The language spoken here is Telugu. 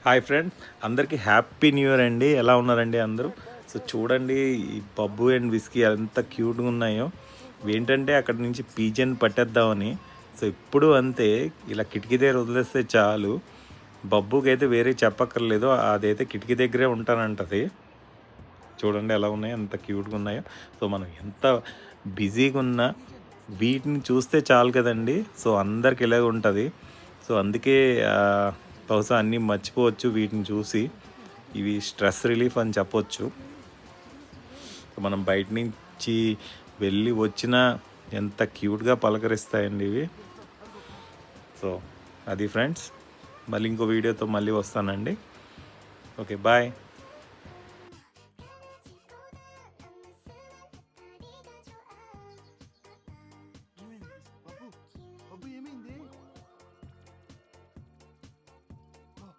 హాయ్ ఫ్రెండ్, అందరికీ హ్యాపీ న్యూ ఇయర్ అండి. ఎలా ఉన్నారండి అందరూ? సో చూడండి, ఈ బబ్బు అండ్ విస్కీ ఎంత క్యూట్గా ఉన్నాయో. ఏంటంటే అక్కడి నుంచి పీజన్ పట్టేద్దామని. సో ఇప్పుడు అంతే, ఇలా కిటికీ దగ్గర వదిలేస్తే చాలు. బబ్బుకి అయితే వేరే చెప్పక్కర్లేదు, అదైతే కిటికీ దగ్గరే ఉంటానంటది. చూడండి ఎలా ఉన్నాయో, ఎంత క్యూట్గా ఉన్నాయో. సో మనం ఎంత బిజీగా ఉన్నా వీటిని చూస్తే చాలు కదండి. సో అందరికి ఇలాగ ఉంటుంది. సో అందుకే బహుశా అన్నీ మర్చిపోవచ్చు వీటిని చూసి. ఇవి స్ట్రెస్ రిలీఫ్ అని చెప్పొచ్చు. మనం బయట నుంచి వెళ్ళి వచ్చినా ఎంత క్యూట్గా పలకరిస్తాయండి ఇవి. సో అది ఫ్రెండ్స్, మళ్ళీ ఇంకో వీడియోతో మళ్ళీ వస్తానండి. Okay, bye.